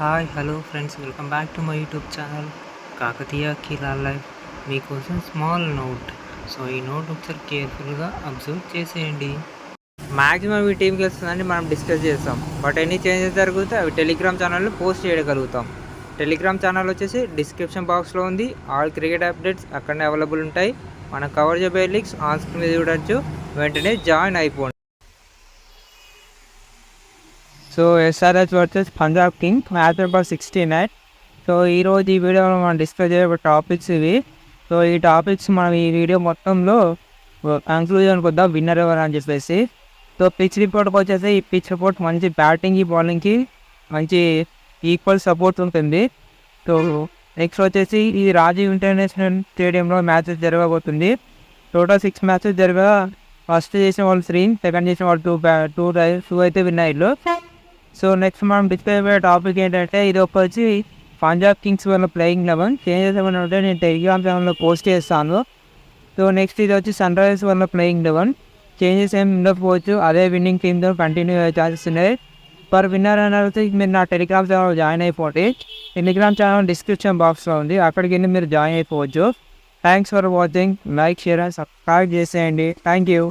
Hi hello friends, welcome back to my YouTube channel Kakatiya Kila life. మీకోసం small note. So ఈ note ఒకసారి కేర్ఫుల్గా observe చేసేయండి. మ్యాక్సిమం ఈ టీంకి వస్తుందని మనం డిస్కస్ చేస్తాం, బట్ ఎన్ని చేంజెస్ జరిగితే అవి టెలిగ్రామ్ ఛానల్లో పోస్ట్ చేయగలుగుతాం. టెలిగ్రామ్ ఛానల్ వచ్చేసి డిస్క్రిప్షన్ బాక్స్లో ఉంది. ఆల్ క్రికెట్ అప్డేట్స్ అక్కడనే అవైలబుల్ ఉంటాయి. మనం కవర్ చేయబోయే లీగ్స్ ఆన్ స్క్రీన్ మీద చూడొచ్చు. వెంటనే జాయిన్ అయిపోండి. So SRH versus Punjab Kings match number 69. So ఈరోజు ఈ వీడియోలో మనం డిస్కస్ చేయబోయే టాపిక్స్ ఇవి. సో ఈ టాపిక్స్ మనం ఈ వీడియో మొత్తంలో కంక్లూజన్కి వద్దాం, విన్నర్ ఎవరు అని చెప్పేసి. సో పిచ్ రిపోర్ట్కి వచ్చేసి ఈ పిచ్ రిపోర్ట్ మంచి బ్యాటింగ్కి బౌలింగ్కి మంచి ఈక్వల్ సపోర్ట్ ఉంటుంది. సో నెక్స్ట్ వచ్చేసి ఈ రాజీవ్ ఇంటర్నేషనల్ స్టేడియంలో మ్యాచెస్ జరగబోతుంది. టోటల్ 6 మ్యాచెస్ జరగగా ఫస్ట్ చేసిన వాళ్ళు 3, సెకండ్ చేసిన వాళ్ళు 2 అయితే విన్ అయ్యారు. సో నెక్స్ట్ మనం డిస్కస్ అయ్యే టాపిక్ ఏంటంటే, ఇది వచ్చి పంజాబ్ కింగ్స్ వల్ల ప్లేయింగ్ 11 చేంజెస్ ఏమైనా ఉంటే నేను టెలిగ్రామ్ ఛానల్లో పోస్ట్ చేస్తాను. సో నెక్స్ట్ ఇది వచ్చి సన్ రైజర్స్ వల్ల ప్లేయింగ్ 11 చేంజెస్ ఏమి ఉండకపోవచ్చు, అదే విన్నింగ్ టీమ్తో కంటిన్యూ అయ్యే ఛాన్సెస్ ఉన్నాయి. ఫర్ విన్నర్ అనేది మీరు నా టెలిగ్రామ్ ఛానల్ జాయిన్ అయిపోండి. టెలిగ్రామ్ ఛానల్ డిస్క్రిప్షన్ బాక్స్లో ఉంది, అక్కడికి వెళ్ళి మీరు జాయిన్ అయిపోవచ్చు. Thanks for watching. Like, share and subscribe చేసేయండి. Thank you.